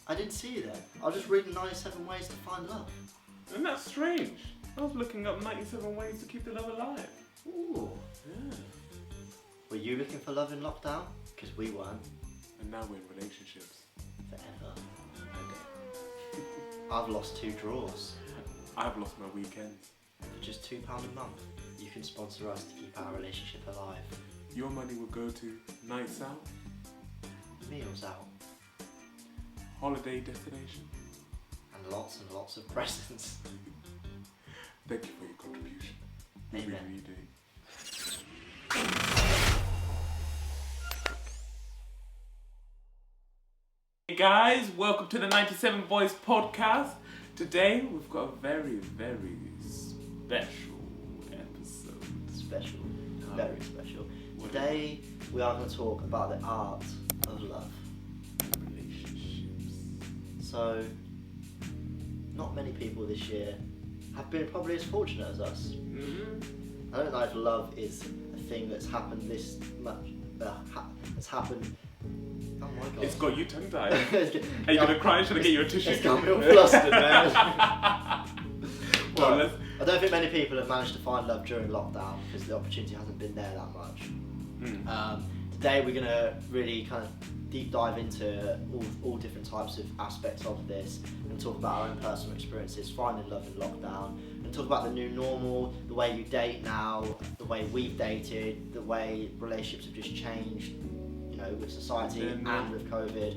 I didn't see you then. I was just reading 97 Ways to Find Love. Isn't that strange? I was looking up 97 ways to keep the love alive. Ooh. Yeah. Were you looking for love in lockdown? Because we weren't. And now we're in relationships. Forever. Okay. I've lost 2 drawers. I've lost my weekends. For just £2 a month, you can sponsor us to keep our relationship alive. Your money will go to nights out, Meals out. holiday destination. And lots of presents. Thank you for your contribution. We Amen. really do. Hey guys, welcome to the 97 Boys podcast. Today we've got a very, very special episode. Special. Very special. Today we are going to talk about the art of love. Relationships. So, not many people this year have been probably as fortunate as us. Mm-hmm. I don't know if love is a thing that's happened this much. It's happened. Oh my god. It's got you tongue tied. Are Are you going to cry? Should I get you a tissue? It's got me all flustered, man. Well, I don't think many people have managed to find love during lockdown because the opportunity hasn't been there that much. Today we're going to really kind of deep dive into all different types of aspects of this and talk about our own personal experiences finding love in lockdown, and talk about the new normal, the way you date now, the way we've dated, the way relationships have just changed, you know, with society and with COVID.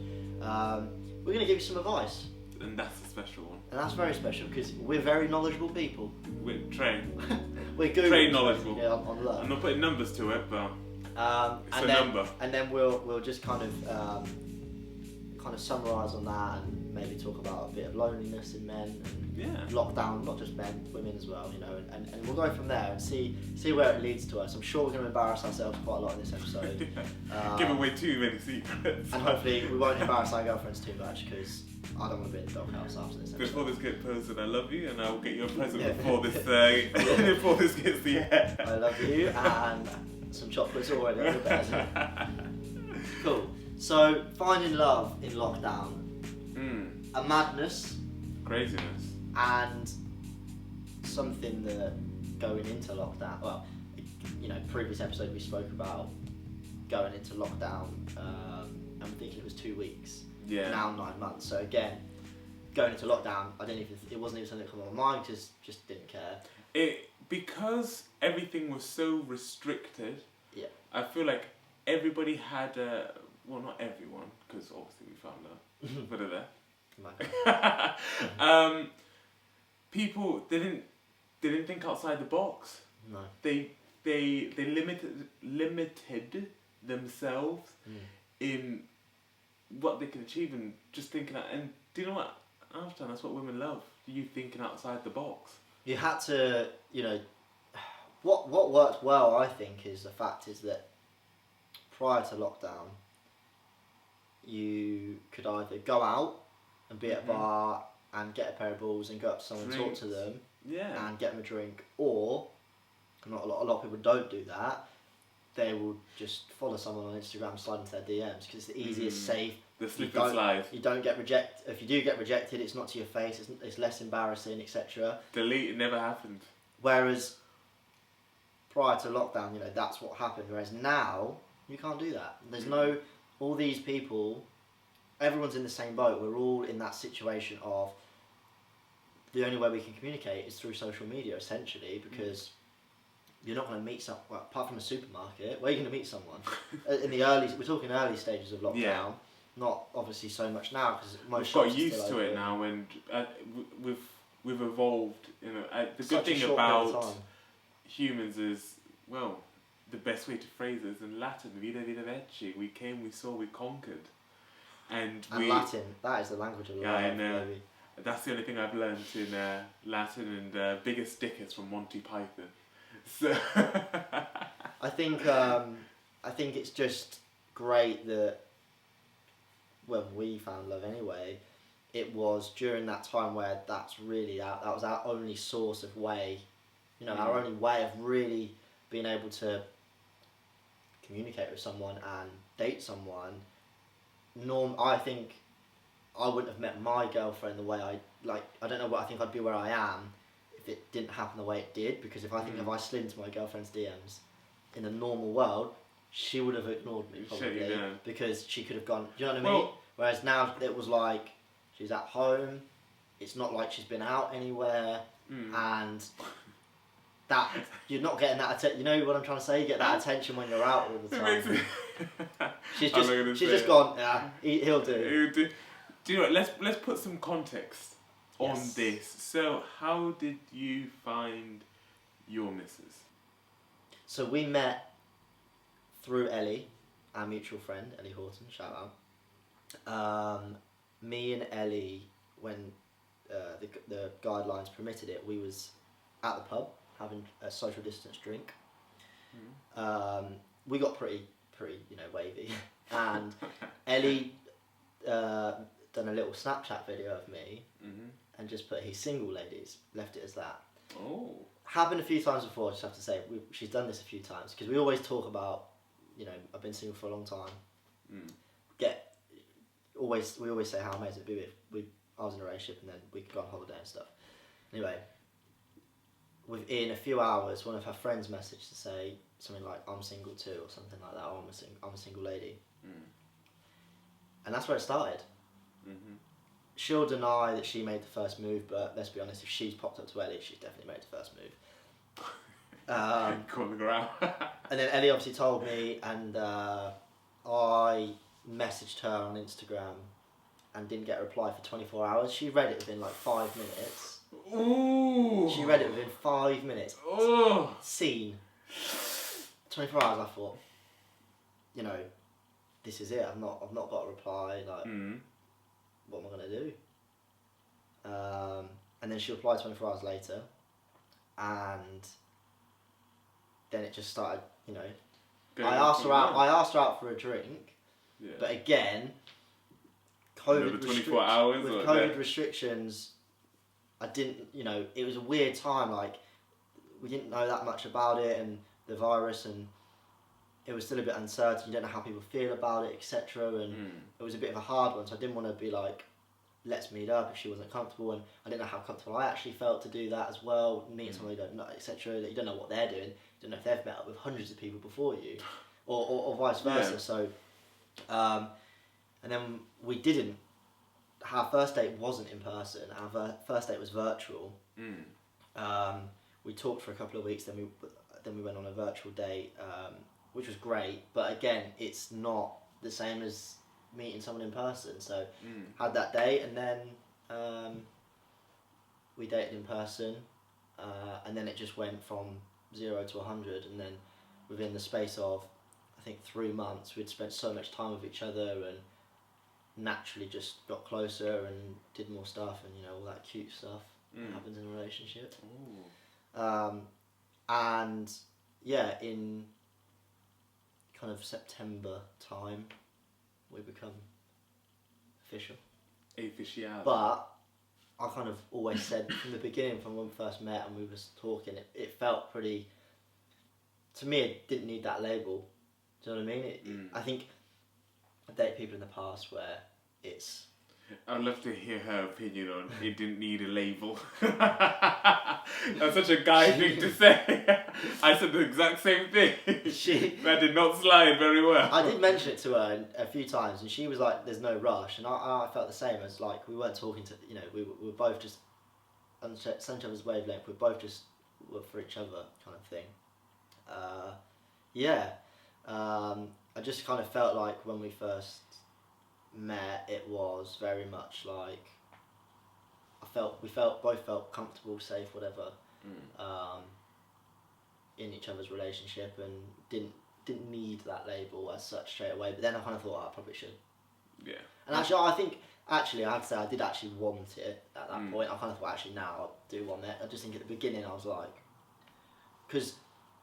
We're going to give you some advice. And that's a special one. And that's very special because we're very knowledgeable people. We're trained. We're good. Trained knowledgeable. Yeah, on love. I'm not putting numbers to it, but it's and a then, number. And then we'll just kind of summarise on that and maybe talk about a bit of loneliness in men and lockdown, not just men, women as well, you know, and we'll go from there and see where it leads to us. I'm sure we're going to embarrass ourselves quite a lot in this episode. Give away too many secrets. And hopefully we won't embarrass our girlfriends too much because I don't want to be in the doghouse after this episode. Before this gets posted, I love you, and I will get you a present before this before this gets the air. I love you, and some chocolates already on the bed. Cool. So, finding love in lockdown. A madness. Craziness. And something that going into lockdown, well, you know, previous episode we spoke about going into lockdown, I'm thinking it was 2 weeks. Yeah. Now 9 months. So again, going into lockdown, it wasn't even something that came on my mind because just didn't care. Because everything was so restricted. Yeah. I feel like everybody had well, not everyone, because obviously we found out. Put it there. People didn't think outside the box. No. They limited themselves in what they could achieve and just thinking out. And do you know what? After that's what women love. You thinking outside the box. You had to, you know, what worked well, I think, is the fact is that prior to lockdown, you could either go out and be at a bar and get a pair of balls and go up to someone and talk to them and get them a drink, or a lot of people don't do that. They will just follow someone on Instagram, slide into their DMs because it's the easiest, safe. The slip and slide. You don't get rejected. If you do get rejected, it's not to your face. It's less embarrassing, etc. Delete. It never happened. Whereas prior to lockdown, you know, that's what happened. Whereas now you can't do that. There's no all these people. Everyone's in the same boat. We're all in that situation of the only way we can communicate is through social media, essentially, because you're not going to meet someone, well, apart from a supermarket, where are you going to meet someone? We're talking early stages of lockdown, not obviously so much now, because most we've got used to it now, and we've evolved. You know, the good thing about humans is, well, the best way to phrase it is in Latin, vita vita veci, we came, we saw, we conquered. And Latin, that is the language of love. Yeah, I know. Baby. That's the only thing I've learned in Latin, and biggest stickers from Monty Python. So I think it's just great that when we found love anyway, it was during that time where that was our only source of way, you know, our only way of really being able to communicate with someone and date someone. I wouldn't have met my girlfriend the way I don't know what I think I'd be where I am if it didn't happen the way it did, because if I slid into my girlfriend's DMs in a normal world, she would have ignored me probably because she could have gone, do you know what I mean? Whereas now it was like she's at home, it's not like she's been out anywhere, and that you're not getting that attention. You know what I'm trying to say? You get that attention when you're out all the time. She's just gone. Yeah, he'll do. Do you know what? Let's put some context on this. So, how did you find your missus? So we met through Ellie, our mutual friend, Ellie Horton. Shout out. Me and Ellie, when the guidelines permitted it, we was at the pub having a social distance drink. We got pretty wavy, and Ellie done a little Snapchat video of me and just put he's single, ladies, left it as that. Happened a few times before, I just have to say. She's done this a few times because we always talk about, I've been single for a long time. We always say how amazing it'd be if I was in a relationship and then we could go on holiday and stuff. Anyway, within a few hours, one of her friends messaged to say something like, I'm single too, or something like that, or I'm a single lady. And that's where it started. She'll deny that she made the first move, but let's be honest, if she's popped up to Ellie, she's definitely made the first move. Call the ground. And then Ellie obviously told me, and I messaged her on Instagram and didn't get a reply for 24 hours. She read it within like 5 minutes. Ooh. She read it within 5 minutes. Oh. Seen. 24 hours, I thought, this is it. I've not got a reply. Like, what am I gonna do? And then she replied 24 hours later, and then it just started. I asked her out for a drink, but again, COVID 24 hours with COVID restrictions, I didn't. It was a weird time. Like, we didn't know that much about it and the virus, and it was still a bit uncertain. You don't know how people feel about it, etc. And it was a bit of a hard one. So I didn't want to be like, let's meet up if she wasn't comfortable, and I didn't know how comfortable I actually felt to do that as well. Meeting someone you don't know, etc. That you don't know what they're doing. You don't know if they've met up with hundreds of people before you, or vice versa. Yeah. So, and then we didn't. Our first date wasn't in person. Our first date was virtual. We talked for a couple of weeks. Then we went on a virtual date, which was great. But again, it's not the same as meeting someone in person. So had that date, and then we dated in person, and then it just went from 0 to 100, and then within the space of I think 3 months, we'd spent so much time with each other and naturally just got closer and did more stuff, and all that cute stuff that happens in a relationship. And yeah, in kind of September time, we become official. Official. But I kind of always said from the beginning, from when we first met and we were talking, it felt pretty. To me, it didn't need that label. Do you know what I mean? I think I've dated people in the past where it's. I'd love to hear her opinion on it didn't need a label. That's such a guy thing to say. I said the exact same thing. That did not slide very well. I did mention it to her a few times, and she was like, there's no rush. And I felt the same, as like we weren't talking to, we were both just on each other's wavelength. We both just were for each other kind of thing. I just kind of felt like when we first met, it was very much like we both felt comfortable, safe, whatever, in each other's relationship, and didn't need that label as such straight away. But then I kind of thought, I probably should. Yeah. And actually, I have to say, I did actually want it at that point. I kind of thought, actually, now I do want it. I just think at the beginning I was like, because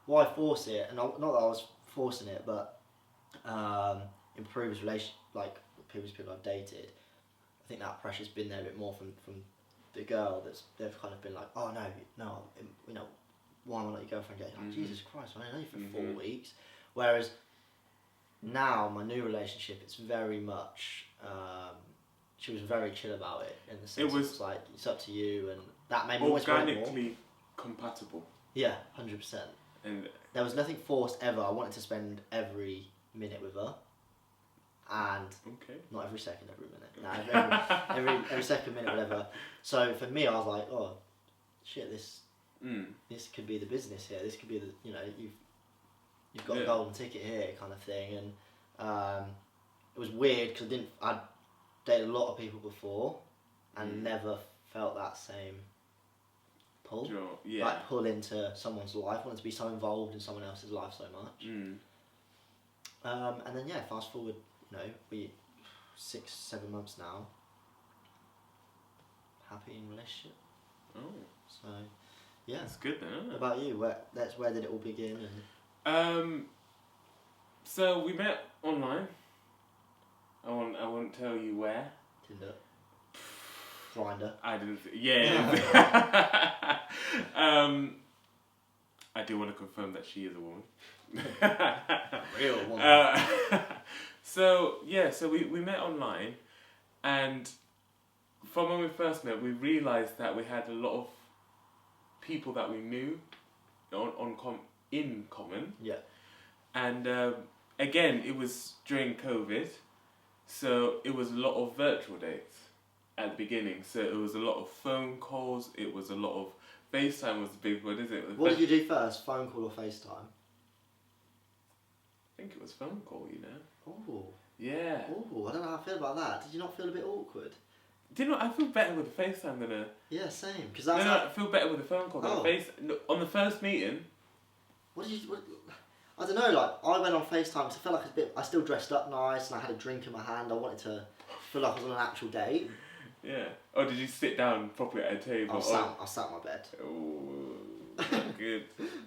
why force it? And not that I was forcing it, but in previous previous people I've dated, I think that pressure's been there a bit more from the girl. They've kind of been like, oh no, why am I not your girlfriend yet? Like, Jesus Christ, I only know you for 4 weeks. Whereas now my new relationship, it's very much she was very chill about it in the sense it was like it's up to you, and that made me organically compatible. Yeah, 100%. And there was nothing forced ever. I wanted to spend every minute with her, and not every second, every minute. No, every second, minute, whatever. So for me, I was like, oh, shit, this could be the business here. This could be the you've got a golden ticket here, kind of thing. And it was weird because I'd dated a lot of people before, and never felt that same pull. Sure. Yeah. Like pull into someone's life, wanted to be so involved in someone else's life so much. And then fast forward, we 6-7 months now. Happy in relationship. Oh. So, yeah. That's good then, isn't it? What about you? Where did it all begin? So we met online. I won't tell you where. Tinder. Grindr. I didn't. I do want to confirm that she is a woman. Real woman. So we met online, and from when we first met, we realised that we had a lot of people that we knew in common. Yeah. And again, it was during COVID, so it was a lot of virtual dates at the beginning. So it was a lot of phone calls. It was a lot of FaceTime was the big one, isn't it? What did you do first, phone call or FaceTime? I think it was phone call, Oh. Yeah. Oh, I don't know how I feel about that. Did you not feel a bit awkward? I feel better with a FaceTime than a... Yeah, same. Cause I feel better with a phone call than a face... No, on the first meeting... I don't know, like, I went on FaceTime because I felt like I still dressed up nice and I had a drink in my hand. I wanted to feel like I was on an actual date. Yeah. Or did you sit down properly at a table? I sat on my bed. Oh, good.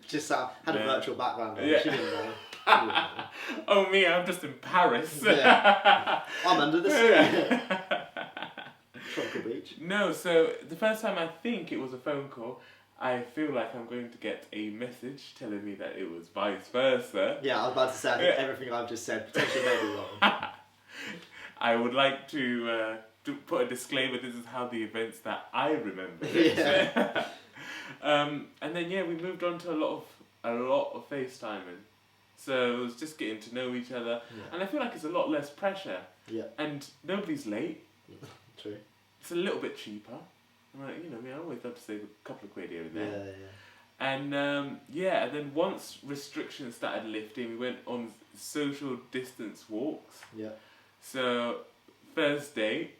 Just had a virtual background on. Yeah. She didn't know. Oh, me, I'm just in Paris. Yeah. I'm under the sea. Tropical beach. No, so the first time I think it was a phone call, I feel like I'm going to get a message telling me that it was vice versa. Yeah, I was about to say, I think everything I've just said potentially may be wrong. I would like to put a disclaimer, this is how the events that I remember. Yeah. And then we moved on to a lot of FaceTiming. So it was just getting to know each other. Yeah. And I feel like it's a lot less pressure. Yeah. And nobody's late. True. It's a little bit cheaper. I'm like, I always love to save a couple of quid here and there. Yeah. And and then once restrictions started lifting, we went on social distance walks. Yeah. So first date,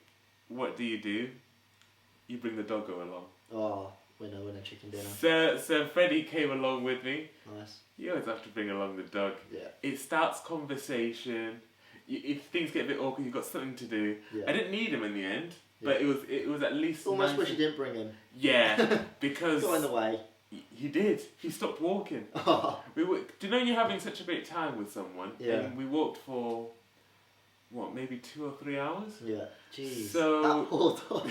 what do? You bring the doggo along. Oh, winner, chicken dinner. So Freddie came along with me. Nice. You always have to bring along the dog. Yeah. It starts conversation. If things get a bit awkward, you've got something to do. Yeah. I didn't need him in the end, but it was at least. Almost wish you didn't bring him. Yeah, because got in the way. He did. He stopped walking. Oh. Do you know you're having such a great time with someone? Yeah. And we walked for maybe 2 or 3 hours? Yeah. Jeez. So that poor dog.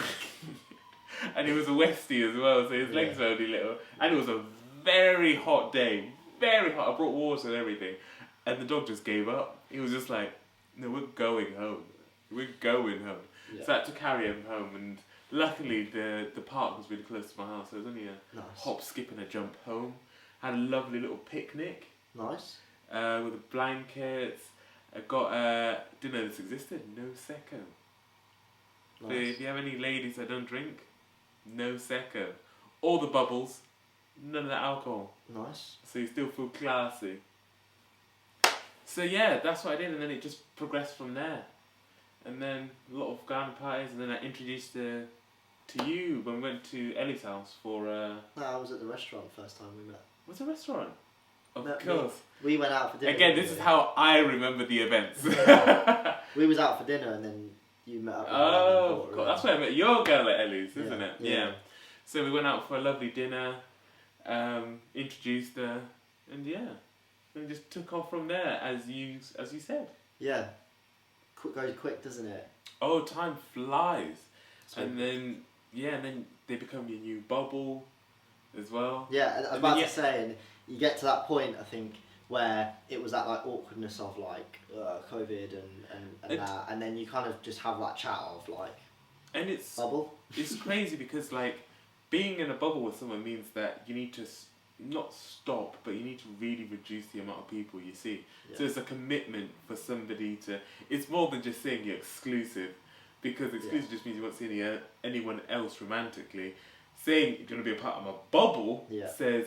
And he was a Westie as well, so his legs were only little. And it was a very hot day. Very hot. I brought water and everything. And the dog just gave up. He was just like, no, we're going home. We're going home. Yeah. So I had to carry him home, and luckily the park was really close to my house, so it was only a hop, skip and a jump home. Had a lovely little picnic. Nice. With the blankets. I got, didn't know this existed, no secco. Nice. So if you have any ladies that don't drink, no secco. All the bubbles, none of that alcohol. Nice. So you still feel classy. So that's what I did, and then it just progressed from there. And then a lot of garden parties, and then I introduced to you when we went to Ellie's house for... No, I was at the restaurant the first time we met. What's a restaurant? Of course. We went out for dinner. Again, this is how I remember the events. We was out for dinner, and then you met up. Oh, cool. That's where I met your girl at Ellie's, isn't it? Yeah. So we went out for a lovely dinner, introduced her, and and just took off from there, as you said. Yeah. Goes quick, doesn't it? Oh, time flies. And then they become your new bubble as well. Yeah, I was about to say, and you get to that point, I think, where it was that like awkwardness of like COVID and that, and then you kind of just have that chat of like, And it's bubble. It's crazy because like being in a bubble with someone means that you need to not stop, but you need to really reduce the amount of people you see. Yeah. So it's a commitment for somebody to. It's more than just saying you're exclusive, because exclusive just means you won't see anyone else romantically. Saying you're gonna be a part of my bubble says,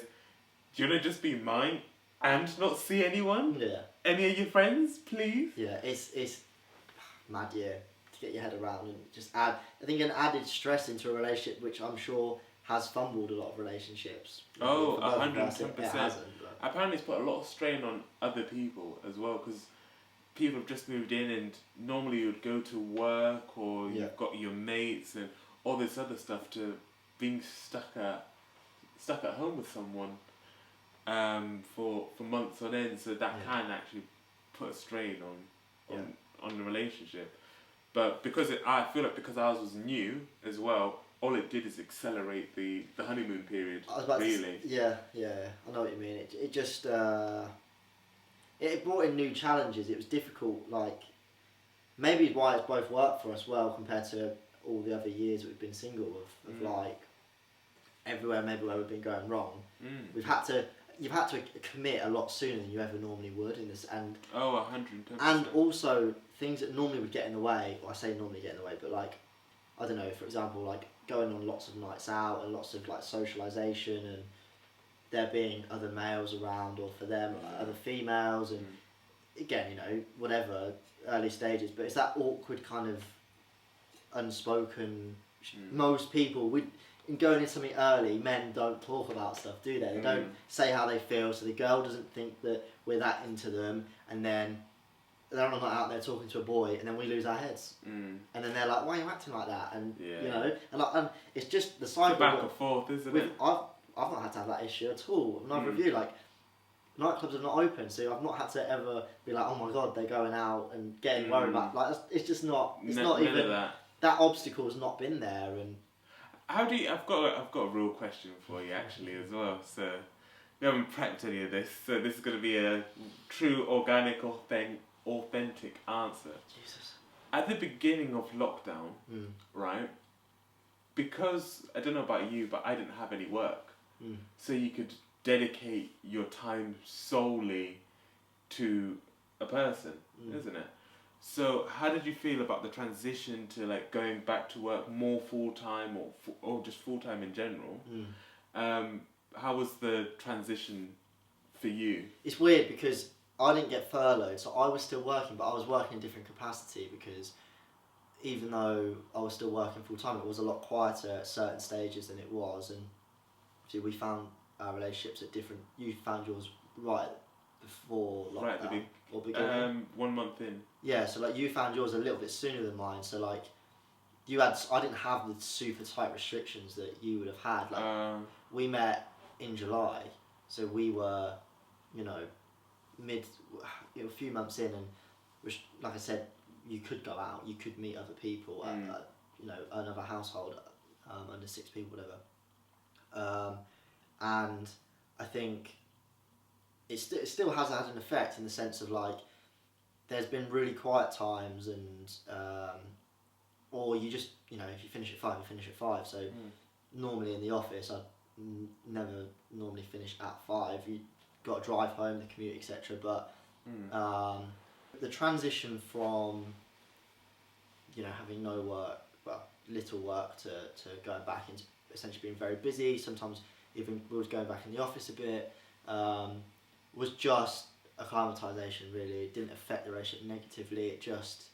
do you wanna just be mine and not see anyone? Yeah. Any of your friends, please? Yeah, it's mad, to get your head around and just add. I think an added stress into a relationship, which I'm sure has fumbled a lot of relationships. Oh, 110%. Apparently, it's put a lot of strain on other people as well, because people have just moved in, and normally you'd go to work or you've got your mates and all this other stuff, to being stuck at home with someone for months on end. So that can actually put a strain on the relationship. But I feel like because ours was new as well, all it did is accelerate the honeymoon period. Really. I know what you mean. It just it brought in new challenges. It was difficult. Like maybe why it's both worked for us well compared to all the other years that we've been single of like everywhere maybe where we've been going wrong. You've had to commit a lot sooner than you ever normally would in this, and 110%. and also things that normally would get in the way. Well, I say normally get in the way, but like I don't know, for example, like going on lots of nights out and lots of like socialisation, and there being other males around, or for them other females, and again, you know, whatever early stages, but it's that awkward kind of unspoken. Most people would. In going into something early, men don't talk about stuff, do they? They don't say how they feel, so the girl doesn't think that we're that into them, and then they're not out there talking to a boy, and then we lose our heads, and then they're like, "Why are you acting like that?" And you know, and it's just the cycle. Back and forth, isn't it? I've not had to have that issue at all. Neither of you. Like nightclubs are not open, so I've not had to ever be like, "Oh my god, they're going out," and getting worried about. Like it's just not. It's not even that obstacle's not been there, and. How do you? I've got a real question for you actually as well. So we haven't prepped any of this, so this is going to be a true, organic, authentic answer. Jesus. At the beginning of lockdown, right? Because I don't know about you, but I didn't have any work, so you could dedicate your time solely to a person, isn't it? So how did you feel about the transition to like going back to work more full time, or just full time in general? How was the transition for you? It's weird because I didn't get furloughed, so I was still working, but I was working in different capacity, because even though I was still working full time, it was a lot quieter at certain stages than it was, and see, we found our relationships at different. You found yours right before lockdown, right at the or beginning. 1 month in. Yeah, so like you found yours a little bit sooner than mine. So like, I didn't have the super tight restrictions that you would have had. Like we met in July, so we were, you know, a few months in, and which, like I said, you could go out, you could meet other people, you know, another household, under 6 people, whatever. And I think it still has had an effect in the sense of like, there's been really quiet times, and or you just, you know, if you finish at 5, you finish at 5. So normally in the office, I'd never normally finish at 5. You got to drive home, the commute, etc. But the transition from, you know, having no work, well, little work, to going back into essentially being very busy. Sometimes even we was going back in the office a bit. Was just acclimatisation, really. It didn't affect the relationship negatively, it just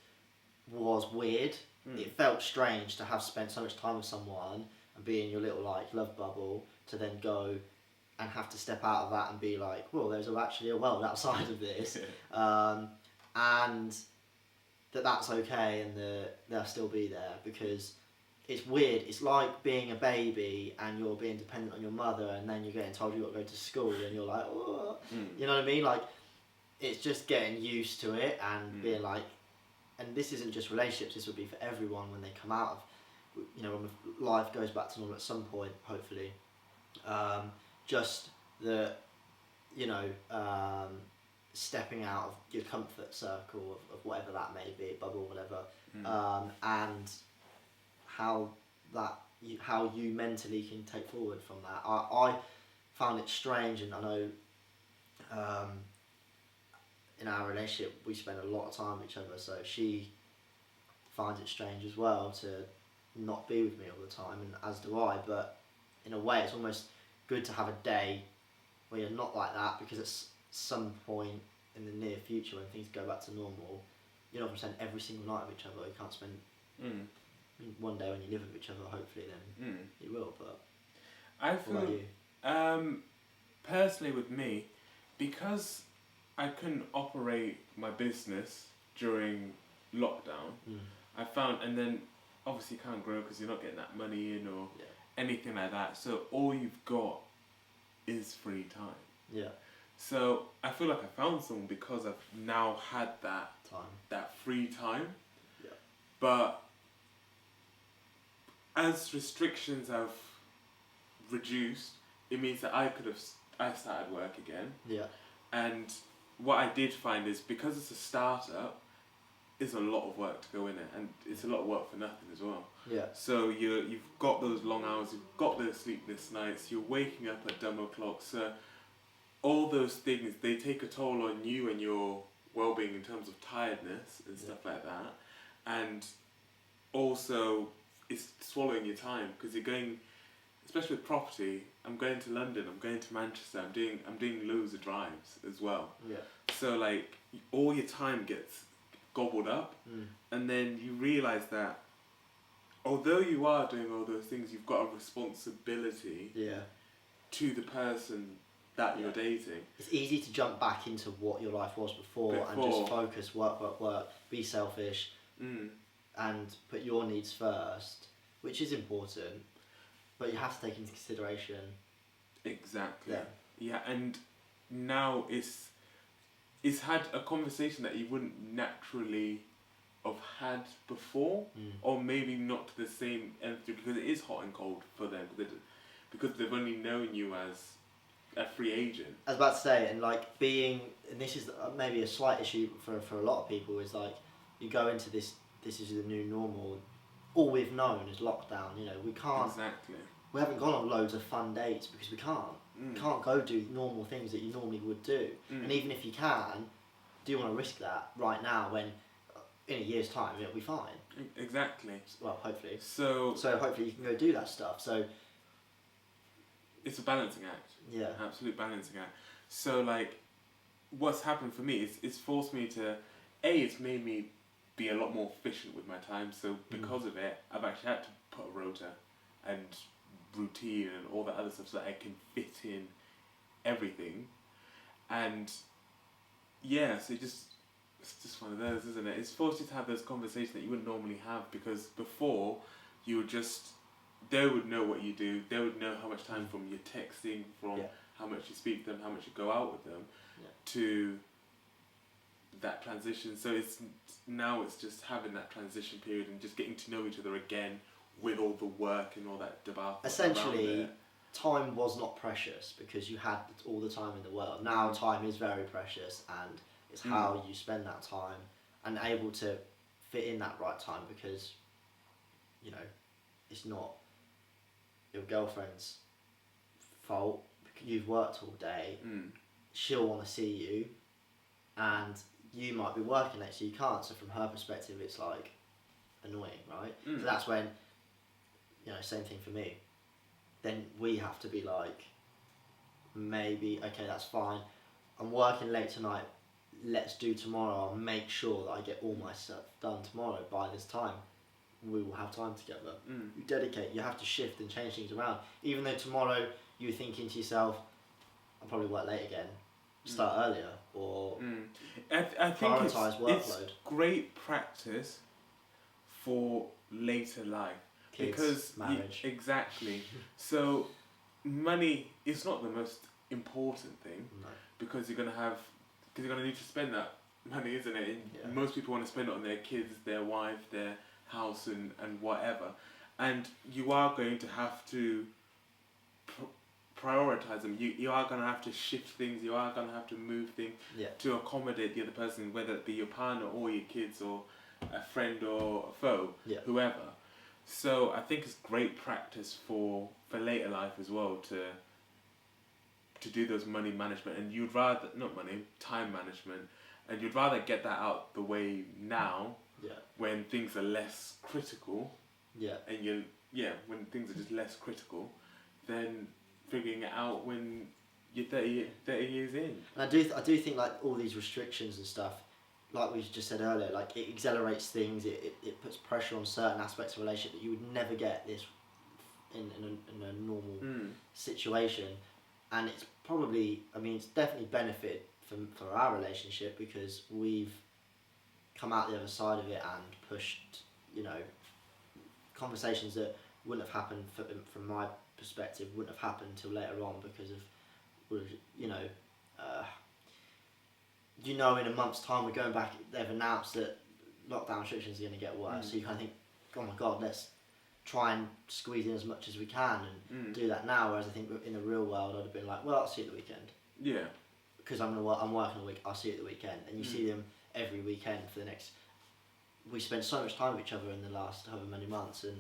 was weird. It felt strange to have spent so much time with someone and be in your little like love bubble, to then go and have to step out of that and be like, well, there's actually a world outside of this, and that's okay, and they'll still be there, because it's weird. It's like being a baby and you're being dependent on your mother, and then you're getting told you've got to go to school, and you're like, oh. You know what I mean? Like, it's just getting used to it and being like, and this isn't just relationships, this would be for everyone when they come out of, you know, when life goes back to normal at some point, hopefully. Just the, you know, stepping out of your comfort circle of whatever that may be, bubble, whatever, and how you mentally can take forward from that. I found it strange, and I know in our relationship we spend a lot of time with each other, so she finds it strange as well to not be with me all the time, and as do I. But in a way, it's almost good to have a day where you're not like that, because at some point in the near future, when things go back to normal, you're not going to spend every single night with each other. You can't spend one day when you live with each other. Hopefully, then you will. But I feel, what about you? Personally, with me, because I couldn't operate my business during lockdown, I found, and then obviously you can't grow because you're not getting that money in or anything like that. So all you've got is free time. Yeah. So I feel like I found someone because I've now had that free time. Yeah. But as restrictions have reduced, it means that I started work again. Yeah. And what I did find is, because it's a startup, it's a lot of work to go in it, and it's a lot of work for nothing as well. Yeah. So you've got those long hours, you've got those sleepless nights, you're waking up at dumb o'clock. So all those things, they take a toll on you and your well-being in terms of tiredness and stuff like that. And also, it's swallowing your time, because you're going, especially with property. I'm going to London, I'm going to Manchester, I'm doing loads of drives as well. Yeah. So like all your time gets gobbled up, and then you realise that although you are doing all those things, you've got a responsibility to the person that you're dating. It's easy to jump back into what your life was before and just focus, work, be selfish, and put your needs first, which is important, but you have to take into consideration. Exactly. Yeah, and now it's had a conversation that you wouldn't naturally have had before, or maybe not to the same entity, because it is hot and cold for them, because they've only known you as a free agent. I was about to say, and like and this is maybe a slight issue for a lot of people, is like you go into this is the new normal. All we've known is lockdown. You know, we can't. Exactly. We haven't gone on loads of fun dates because we can't. You can't go do normal things that you normally would do. And even if you can, do you want to risk that right now when in a year's time it'll be fine? Exactly. Well, hopefully. So hopefully you can go do that stuff. So it's a balancing act. Yeah. Absolute balancing act. So like, what's happened for me is it's forced me to, it's made me be a lot more efficient with my time. So because of it, I've actually had to put a rota and routine and all that other stuff so that I can fit in everything. And yeah, so it's just one of those, isn't it? It's forced you to have those conversations that you wouldn't normally have, because before you would just, they would know what you do, they would know how much time from your texting, from how much you speak to them, how much you go out with them, to that transition. So now it's just having that transition period and just getting to know each other again with all the work and all that debacle. Essentially, time was not precious because you had all the time in the world. Now time is very precious, and it's how you spend that time and able to fit in that right time, because you know it's not your girlfriend's fault. You've worked all day. She'll want to see you, and you might be working late, so you can't. So from her perspective, it's like annoying, right? So that's when, you know, same thing for me. Then we have to be like, maybe, okay, that's fine. I'm working late tonight. Let's do tomorrow. I'll make sure that I get all my stuff done tomorrow by this time. We will have time together. You dedicate. You have to shift and change things around. Even though tomorrow you're thinking to yourself, I'll probably work late again. Start earlier, or I think prioritise workload. It's great practice for later life. Kids, because marriage. Exactly. So money is not the most important thing, because you're gonna need to spend that money, isn't it? And most people want to spend it on their kids, their wife, their house, and whatever. And you are going to have to prioritize them. You are going to have to shift things. You are going to have to move things to accommodate the other person, whether it be your partner or your kids or a friend or a foe, whoever. So I think it's great practice for later life as well to do those money management, and you'd rather time management, and you'd rather get that out the way now. Yeah. When things are less critical. Yeah. And when things are just less critical, than figuring it out when you're 30 years in. And I do think like all these restrictions and stuff, like we just said earlier, like it accelerates things. It puts pressure on certain aspects of a relationship that you would never get this in a normal situation. And it's probably, it's definitely benefited for our relationship because we've come out the other side of it and pushed, conversations that wouldn't have happened from my perspective, wouldn't have happened until later on because of, in a month's time we're going back, they've announced that lockdown restrictions are going to get worse. So you kind of think, oh my God, let's try and squeeze in as much as we can and do that now. Whereas I think in the real world I'd have been like, well, I'll see you at the weekend. Yeah. Because I'm working a week, I'll see you at the weekend. And you see them every weekend for the next... We spent so much time with each other in the last however many months, and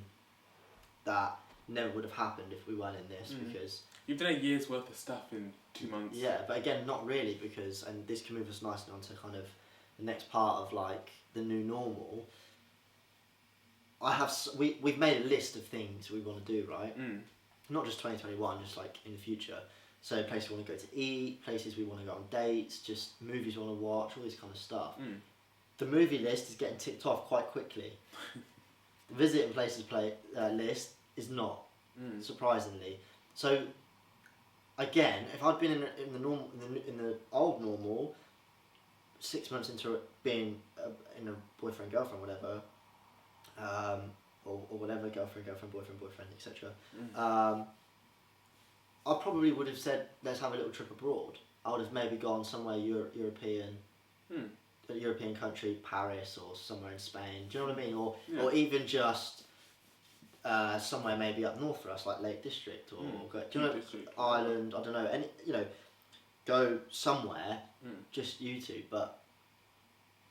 that never would have happened if we weren't in this because... You've done a year's worth of stuff in 2 months. Yeah, but again, not really because... And this can move us nicely onto kind of the next part of like the new normal. We've made a list of things we want to do, right? Not just 2021, just like in the future. So places we want to go to eat, places we want to go on dates, just movies we want to watch, all this kind of stuff. The movie list is getting ticked off quite quickly. The visiting places list is not, surprisingly. So again, if I'd been in the old normal, 6 months into it being in a boyfriend girlfriend whatever. Or whatever, girlfriend, boyfriend, etc. I probably would have said, let's have a little trip abroad. I would have maybe gone somewhere European, a European country, Paris or somewhere in Spain. Do you know what I mean? Or even just somewhere maybe up north for us, like Lake District or Ireland. I don't know. Go somewhere. Just you two, but.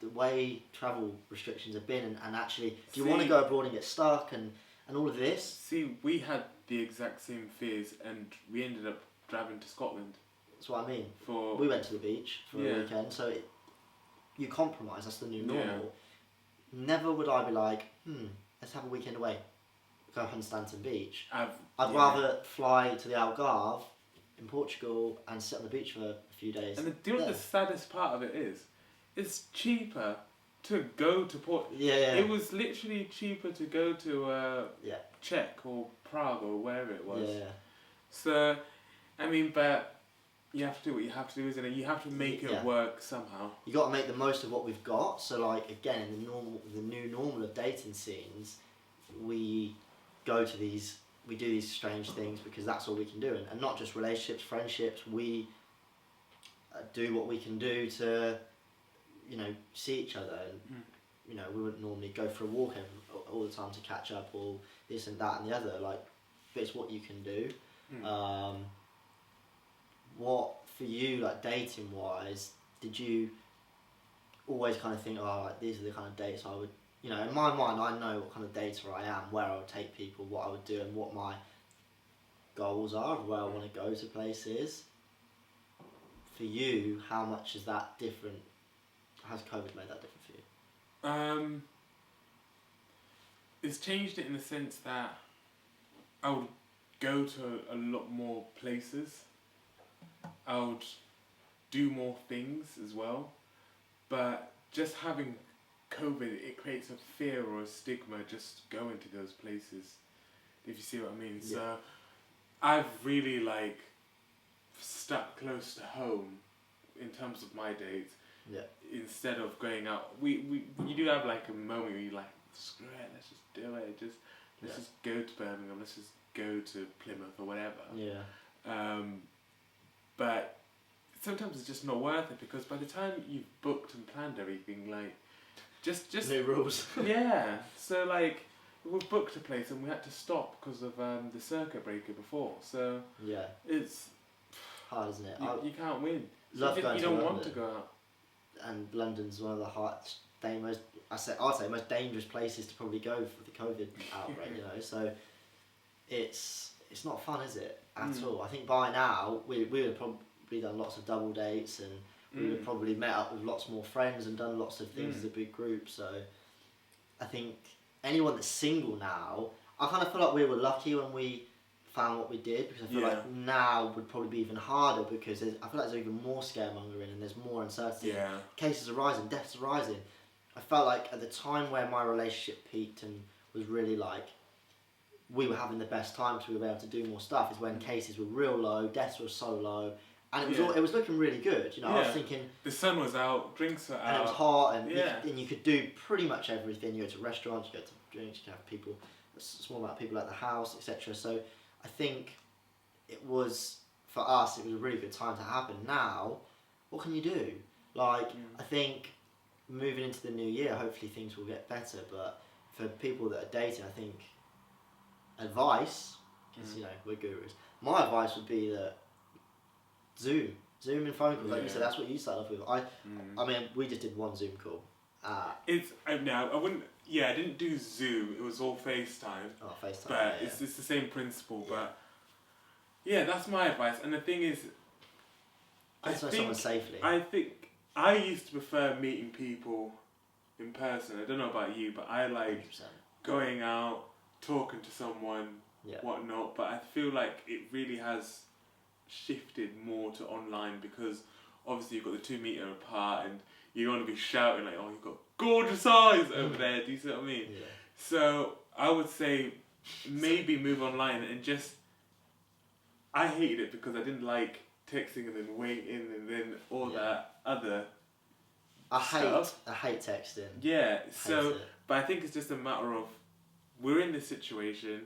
The way travel restrictions have been and actually do you want to go abroad and get stuck and all of this? See, we had the exact same fears and we ended up driving to Scotland. That's what I mean. We went to the beach for a weekend, so you compromise, that's the new normal. Never would I be like, let's have a weekend away. Go up on Stanton Beach. I'd rather fly to the Algarve in Portugal and sit on the beach for a few days. And do you know what the saddest part of it is? It's cheaper to go to Port. Yeah. It was literally cheaper to go to Czech or Prague or wherever it was. Yeah. So, but you have to do what you have to do, isn't it? You have to make it work somehow. You got to make the most of what we've got. So, like again, in the new normal of dating scenes, we do these strange things because that's all we can do, and not just relationships, friendships. We do what we can do to. See each other and, we wouldn't normally go for a walk all the time to catch up or this and that and the other, but it's what you can do. What, for you, like dating wise, did you always kind of think, these are the kind of dates I would, in my mind I know what kind of dater I am, where I would take people, what I would do and what my goals are, where I want to go to places. For you, how much is that different? Has COVID made that different for you? It's changed it in the sense that I would go to a lot more places. I would do more things as well. But just having COVID, it creates a fear or a stigma just going to those places, if you see what I mean. Yeah. So I've really stuck close to home in terms of my dates. Yeah. Instead of going out, you do have a moment where you're like, screw it, let's just do it. Let's just go to Birmingham. Let's just go to Plymouth or whatever. Yeah. But sometimes it's just not worth it because by the time you've booked and planned everything, just new rules. Yeah. So we booked a place and we had to stop because of the circuit breaker before. So it's hard, isn't it? You can't win. You don't want to go out. And London's one of the I'd say most dangerous places to probably go for the COVID outbreak. You know, so it's not fun, is it, at all? I think by now we would have probably done lots of double dates, and we would have probably met up with lots more friends and done lots of things as a big group. So I think anyone that's single now, I kind of feel like we were lucky when we found what we did, because I feel like now would probably be even harder, because I feel like there's even more scaremongering and there's more uncertainty. Yeah. Cases are rising, deaths are rising. I felt like at the time where my relationship peaked and was really like, we were having the best time because we were able to do more stuff, is when cases were real low, deaths were so low, and it was looking really good. You know, I was thinking the sun was out, drinks were out, and it was hot, and you could do pretty much everything. You go to restaurants, you go to drinks, you could have people, a small amount of people at the house, etc. So I think it was, for us, it was a really good time to happen. Now, what can you do? Like, I think moving into the new year, hopefully things will get better. But for people that are dating, I think advice, because you know we're gurus. My advice would be that Zoom and phone calls, like you said. That's what you started off with. I mean, we just did one Zoom call. I wouldn't. Yeah, I didn't do Zoom. It was all FaceTime. Oh, FaceTime. But it's the same principle. Yeah. But yeah, that's my advice. And the thing is, I think I used to prefer meeting people in person. I don't know about you, but I like 100%. going out, talking to someone, whatnot. But I feel like it really has shifted more to online, because obviously you've got the 2 meter apart, and you're going to be shouting like, "Oh, you've got gorgeous eyes over there." Do you see what I mean? Yeah. So I would say maybe move online, and just, I hated it because I didn't like texting and then waiting and then all that other stuff. I hate texting. Yeah. But I think it's just a matter of, we're in this situation,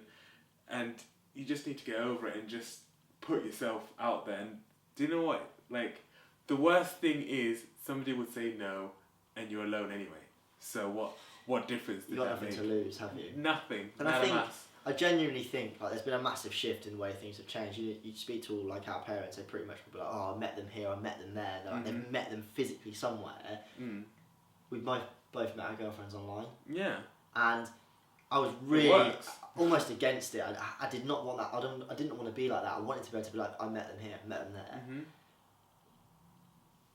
and you just need to get over it and just put yourself out there. And do you know what? Like, the worst thing is somebody would say no, and you're alone anyway. So what difference did that make? You've got nothing to lose, have you? Nothing. And I genuinely think like there's been a massive shift in the way things have changed. You speak to all like our parents, they pretty much will be like, "Oh, I met them here, I met them there." Like, they've met them physically somewhere. We've both met our girlfriends online. Yeah. And I was really almost against it. I did not want that. I didn't want to be like that. I wanted to be able to be like, "I met them here, I met them there."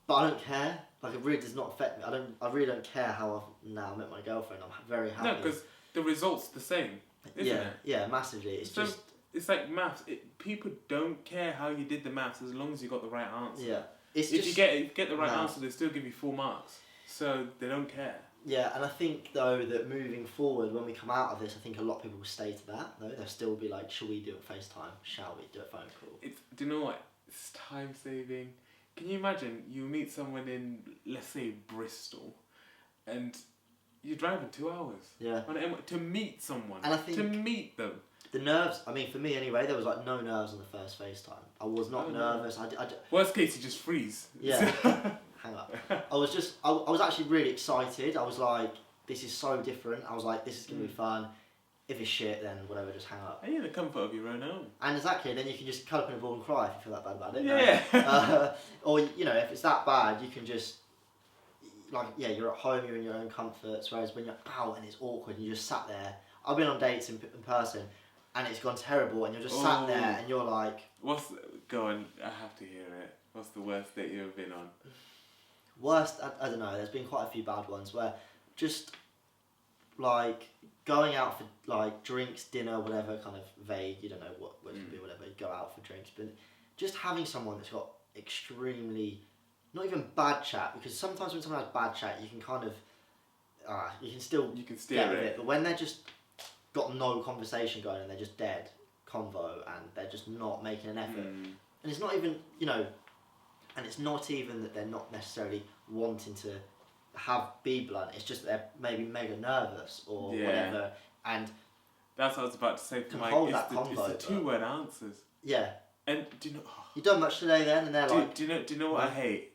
But I don't care. Like, it really does not affect me. I really don't care how I've now met my girlfriend. I'm very happy. No, because the result's the same, isn't it? Yeah, massively. It's like maths. People don't care how you did the maths as long as you got the right answer. Yeah. If you get the right answer, they still give you 4 marks. So they don't care. Yeah, and I think though that moving forward, when we come out of this, I think a lot of people will stay to that. Though they'll still be like, "Shall we do a FaceTime? Shall we do a phone call?" Do you know what? It's time saving. Can you imagine you meet someone in, let's say, Bristol, and you're driving 2 hours? Yeah. To meet someone. And I think to meet them. The nerves. I mean, for me anyway, there was like no nerves on the first FaceTime. I was not nervous. Worst case, you just freeze. Yeah. Hang up. I was actually really excited. I was like, this is so different. I was like, this is gonna be fun. If it's shit, then whatever, just hang up. And you're in the comfort of your own home. And exactly, then you can just curl up in a ball and cry if you feel that bad about it. Yeah. Or, you know, if it's that bad, you can just, like, yeah, you're at home, you're in your own comforts, whereas when you're out and it's awkward and you just sat there. I've been on dates in person and it's gone terrible and you're just sat there and you're like... Go on, I have to hear it. What's the worst date you've ever been on? Worst, I don't know, there's been quite a few bad ones where just... like going out for like drinks, dinner, whatever, kind of vague, you don't know what it could be, whatever, you go out for drinks, but just having someone that's got extremely, not even bad chat, because sometimes when someone has bad chat you can kind of you can steer get with it, but when they're just got no conversation going and they're just dead convo and they're just not making an effort, and it's not even, you know, and it's not even that they're not necessarily wanting to be blunt, it's just that they're maybe mega nervous or whatever, and that's what I was about to say for Mike. It's the 2-word answers. Yeah. And do you know, you done much today then? And they're like, do you know what I hate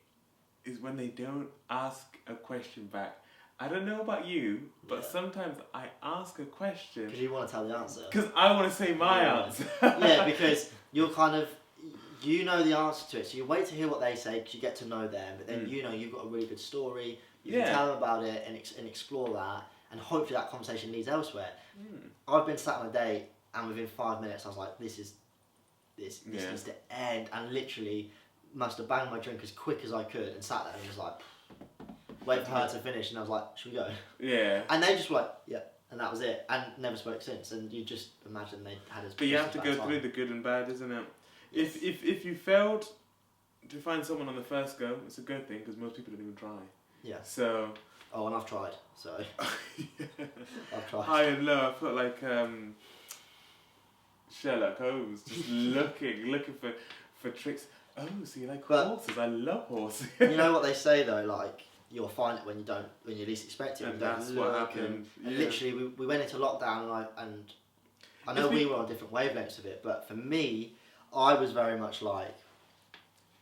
is when they don't ask a question back. I don't know about you, but sometimes I ask a question because you want to tell the answer. Because I want to say my answer. Yeah, because you're kind of, you know the answer to it, so you wait to hear what they say because you get to know them, but then you know you've got a really good story, You can tell them about it and explore that, and hopefully that conversation leads elsewhere. I've been sat on a date, and within 5 minutes I was like, this needs to end, and literally must have banged my drink as quick as I could and sat there and was like, wait for her to finish, and I was like, should we go? Yeah. And they just were like, yeah, and that was it, and never spoke since. And you just imagine they had as. But you have to go through the good and bad, isn't it? Yes. If you failed to find someone on the first go, it's a good thing because most people don't even try. Yeah. So. Oh, and I've tried. So. I've tried. High and low. I felt like Sherlock Holmes, just looking for tricks. Oh, so you like horses? I love horses. You know what they say though, like you'll find it when you least expect it. And that's what happened. And literally, we went into lockdown, and I know we were on different wavelengths of it, but for me, I was very much like,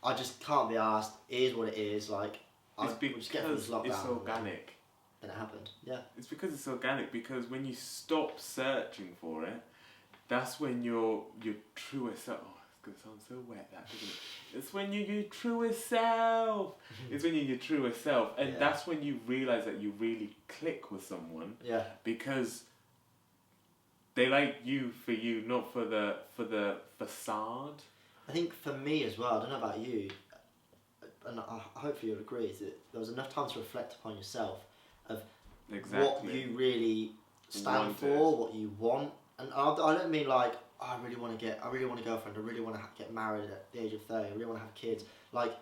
I just can't be asked. It is what it is. Like, it's because it's organic. Then it happened. Yeah. It's because it's organic. Because when you stop searching for it, that's when your truest self. Oh, it's gonna sound so wet, that, isn't it? It's when you're your truest self. It's when you're your truest self, and that's when you realise that you really click with someone. Yeah. Because they like you for you, not for the facade. I think for me as well. I don't know about you, and hopefully you'll agree, is that there was enough time to reflect upon yourself of what you really stand for, what you want. And I don't mean like, oh, I really want a girlfriend, I really want to get married at the age of 30, I really want to have kids. Like,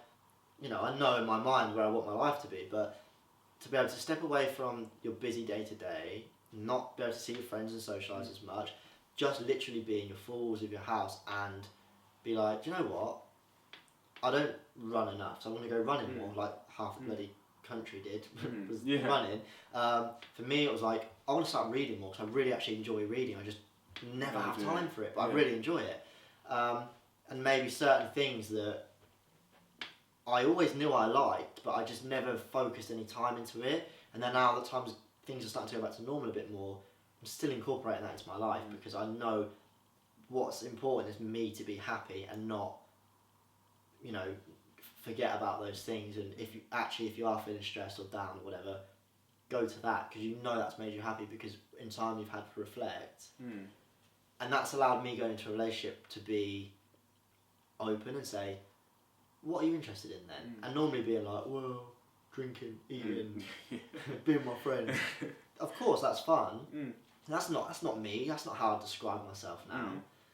you know, I know in my mind where I want my life to be, but to be able to step away from your busy day to day, not be able to see your friends and socialise as much, just literally be in your four walls of your house and be like, do you know what? I don't run enough, so I want to go running more, like half the bloody country did, was running. For me, it was like, I want to start reading more, because I really actually enjoy reading. I just never have time for it, but I really enjoy it. And maybe certain things that I always knew I liked, but I just never focused any time into it. And then now that things are starting to go back to normal a bit more, I'm still incorporating that into my life, because I know what's important is me to be happy and not, you know, forget about those things. And if you are feeling stressed or down or whatever, go to that, because you know that's made you happy, because in time you've had to reflect. And that's allowed me going into a relationship to be open and say, what are you interested in then? And normally being like, well, drinking, eating, being my friend. Of course, that's fun. That's not me. That's not how I describe myself now.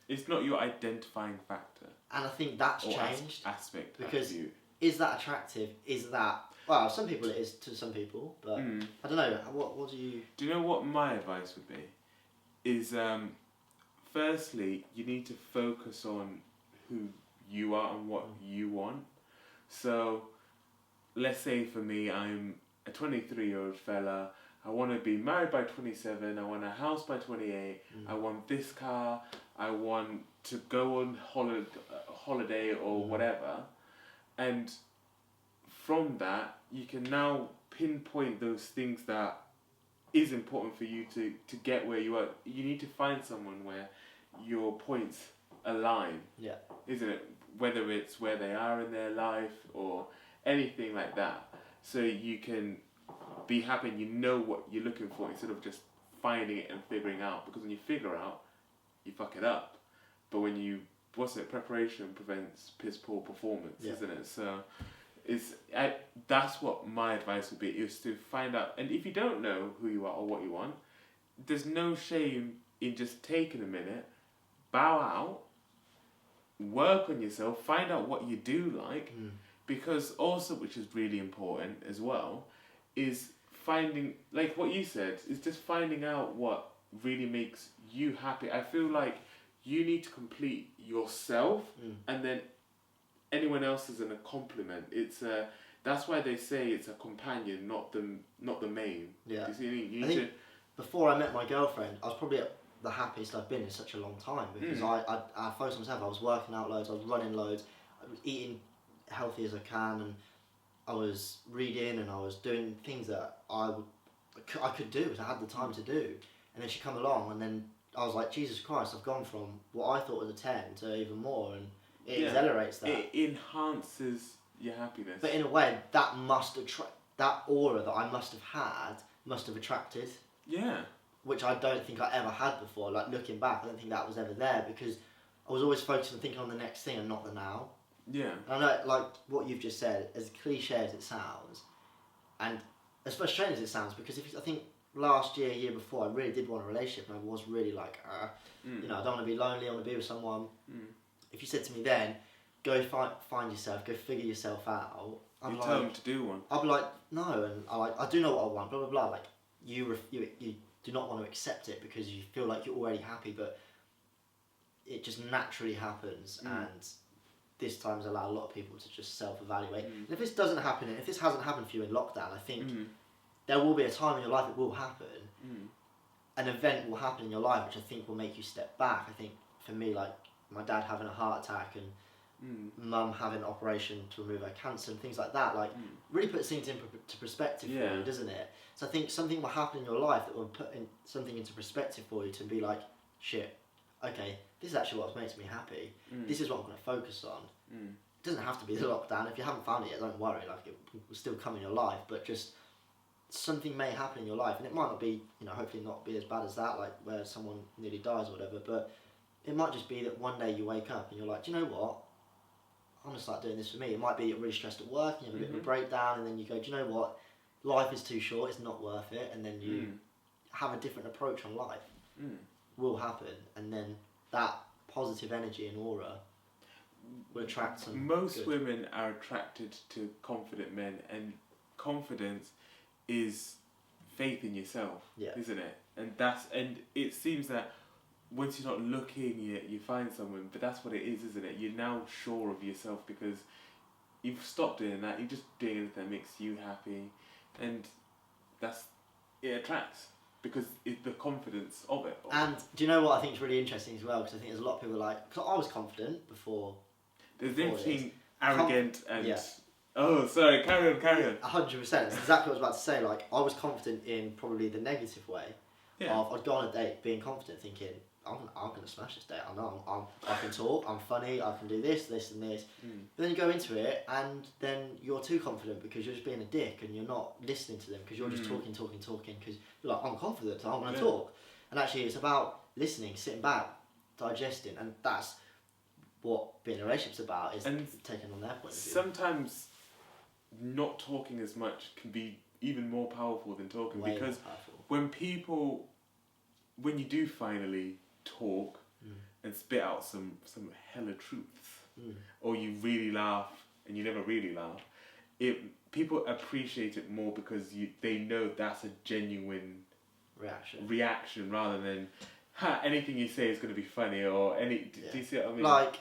It's not your identifying factor. And I think that's changed. Aspect. Because is that attractive? Is that... Well, some people it is to some people, but I don't know. What do you... Do you know what my advice would be? Is, firstly, you need to focus on who you are and what you want. So, let's say for me, I'm a 23-year-old fella. I want to be married by 27. I want a house by 28. I want this car. I want to go on holiday or whatever. And from that, you can now pinpoint those things that is important for you to get where you are. You need to find someone where your points align. Yeah. Isn't it? Whether it's where they are in their life or anything like that. So you can be happy and you know what you're looking for instead of just finding it and figuring out. Because when you figure out, you fuck it up. But when you, preparation prevents piss poor performance, isn't it? So that's what my advice would be, is to find out. And if you don't know who you are or what you want, there's no shame in just taking a minute, bow out, work on yourself, find out what you do like. Because also, which is really important as well, is finding, like what you said, is just finding out what really makes you happy. I feel like you need to complete yourself, and then anyone else is a compliment. That's why they say it's a companion, not the main. Yeah. You see what I mean? Before I met my girlfriend, I was probably at the happiest I've been in such a long time, because I focused on myself. I was working out loads, I was running loads, I was eating healthy as I can, and I was reading, and I was doing things that I could do, because I had the time to do. And then she come along, and then I was like, Jesus Christ, I've gone from what I thought was a 10 to even more, and it accelerates that. It enhances your happiness. But in a way, that must that aura that I must have had must have attracted. Yeah. Which I don't think I ever had before. Like, looking back, I don't think that was ever there, because I was always focused on thinking on the next thing and not the now. Yeah. And I know, like what you've just said, as cliche as it sounds, and as frustrating as it sounds, because I think last year before, I really did want a relationship, and I was really like, you know, I don't want to be lonely, I want to be with someone. If you said to me then, go find yourself, go figure yourself out, you tell them to do one. I'd be like, no, and I do know what I want, blah blah blah. Like, you do not want to accept it because you feel like you're already happy, but it just naturally happens, and this time has allowed a lot of people to just self-evaluate. And if this doesn't happen, and if this hasn't happened for you in lockdown, I think there will be a time in your life it will happen. An event will happen in your life which I think will make you step back. I think for me, like my dad having a heart attack and mum having an operation to remove her cancer and things like that, like really puts things into perspective for you, doesn't it? So I think something will happen in your life that will put something into perspective for you, to be like, shit, okay, this is actually what makes me happy. This is what I'm going to focus on. It doesn't have to be the lockdown. If you haven't found it yet, don't worry. Like, it will still come in your life, but just something may happen in your life, and it might not be, you know, hopefully not be as bad as that, like where someone nearly dies or whatever. But it might just be that one day you wake up and you're like, do you know what? I'm going to start doing this for me. It might be you're really stressed at work and you have a bit of a breakdown, and then you go, do you know what? Life is too short. It's not worth it. And then you have a different approach on life. Will happen, and then that positive energy and aura will attract some. Most women are attracted to confident men, and confidence is faith in yourself, isn't it? And it seems that once you're not looking, you find someone, but that's what it is, isn't it? You're now sure of yourself because you've stopped doing that. You're just doing anything that makes you happy, and it attracts. Because it's the confidence of it. And do you know what I think is really interesting as well? Because I think there's a lot of people like... Because I was confident before... There's a difference between arrogant and... Oh, sorry, carry on. 100%. That's exactly what I was about to say. Like, I was confident in probably the negative way. I'd go on a date being confident, thinking, I'm going to smash this date. I know I can talk, I'm funny, I can do this and this. But then you go into it, and then you're too confident because you're just being a dick and you're not listening to them, because you're just talking because you're like, I'm confident, so I'm going to talk. And actually it's about listening, sitting back, digesting, and that's what being in a relationship's about, is taking on their point of view. Sometimes not talking as much can be even more powerful than talking. Way because more powerful. when you do finally talk and spit out some hella truths, or you really laugh and you never really laugh, people appreciate it more because they know that's a genuine reaction rather than anything you say is going to be funny or any. Do you see what I mean? Like,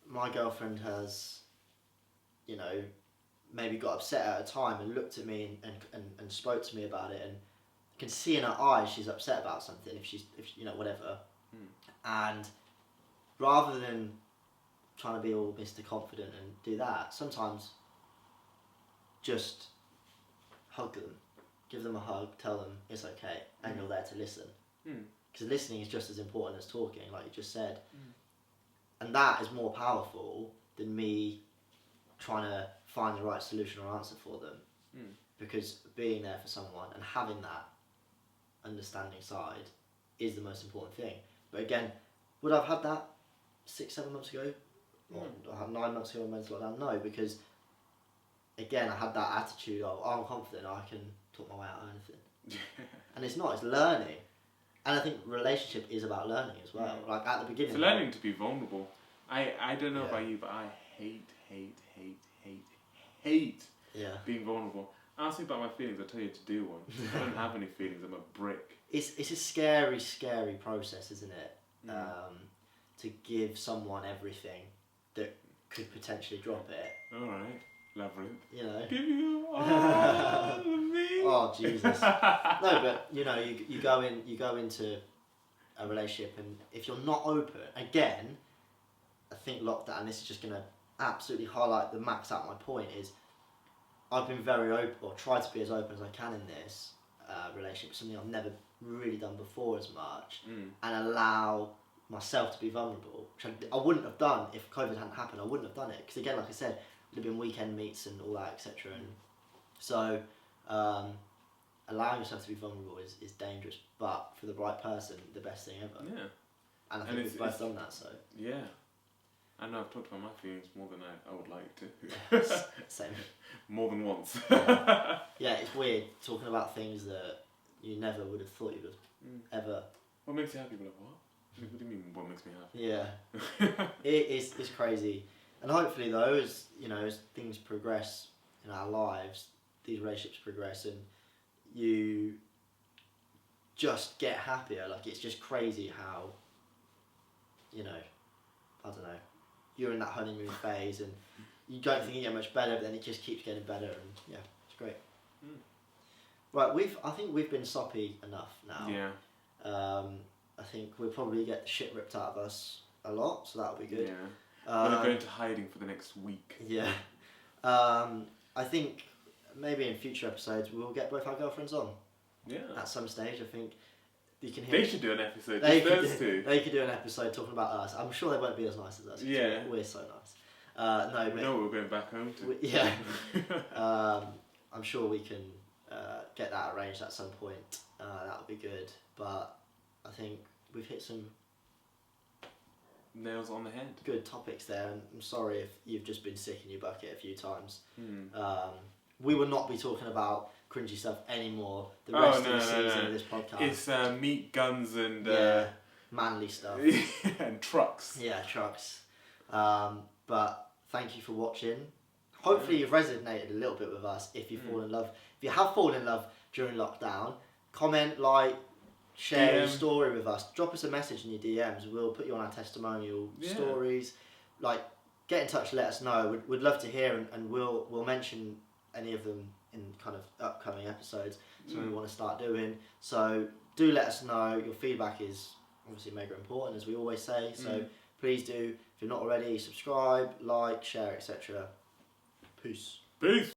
my girlfriend has, you know, maybe got upset at a time and looked at me and spoke to me about it, and I can see in her eyes she's upset about something, if you know, whatever. And rather than trying to be all Mr. Confident and do that, sometimes just hug them, give them a hug, tell them it's okay, and you're there to listen. Because listening is just as important as talking, like you just said. And that is more powerful than me trying to find the right solution or answer for them. Because being there for someone and having that understanding side is the most important thing. But again, would I have had that 6-7 months ago? Or 9 months ago when I went to lockdown? No, because again, I had that attitude of, I'm confident, I can talk my way out of anything. And it's not, it's learning. And I think relationship is about learning as well. Like, at the beginning, it's learning to be vulnerable. I don't know about you, but I hate being vulnerable. Ask me about my feelings, I'll tell you to do one. I don't have any feelings, I'm a brick. It's a scary process, isn't it? To give someone everything that could potentially drop it. Alright, labyrinth. You know. Give you all of me. Oh, Jesus. No, but you know, you go into a relationship, and if you're not open, again, I think lockdown, this is just going to absolutely highlight the max out my point, is I've been very open, or tried to be as open as I can in this relationship, something I've never really done before as much, and allow myself to be vulnerable, which I wouldn't have done if COVID hadn't happened. I wouldn't have done it, because again, like I said, it would have been weekend meets and all that, etc. And So allowing yourself to be vulnerable is dangerous, but for the right person, the best thing ever. Yeah. And I think we've both done that, so. Yeah. I know I've talked about my feelings more than I would like to. Same. More than once. Yeah, it's weird talking about things that you never would have thought you would have ever. What makes you happy? Like, what? What do you mean, what makes me happy? Yeah. It's crazy. And hopefully though, as things progress in our lives, these relationships progress and you just get happier. Like, it's just crazy how, I don't know, you're in that honeymoon phase and you don't think you get much better, but then it just keeps getting better, and yeah, it's great. Right, I think we've been soppy enough now. Yeah. I think we'll probably get the shit ripped out of us a lot, so that'll be good. Yeah. We're going to go into hiding for the next week. Yeah. I think maybe in future episodes we'll get both our girlfriends on. Yeah. At some stage, I think you can hear. They should do an episode. They could do an episode talking about us. I'm sure they won't be as nice as us. Yeah. We're so nice. No, we know what we're going back home to. Yeah. I'm sure we can get that arranged at some point. That'll be good. But I think we've hit some nails on the head. Good topics there, and I'm sorry if you've just been sick in your bucket a few times. We will not be talking about cringy stuff anymore the rest of the season of this podcast. It's meat, guns, and manly stuff. And trucks. Yeah, trucks. But thank you for watching. Hopefully you've resonated a little bit with us. If you fall in love, if you have fallen in love during lockdown, comment, like, share your story with us. Drop us a message in your DMs. We'll put you on our testimonial stories. Like, get in touch. Let us know. We'd love to hear, and we'll mention any of them in kind of upcoming episodes. Something we want to start doing. So do let us know. Your feedback is obviously mega important, as we always say. So please do. If you're not already, subscribe, like, share, etc. Peace. Peace.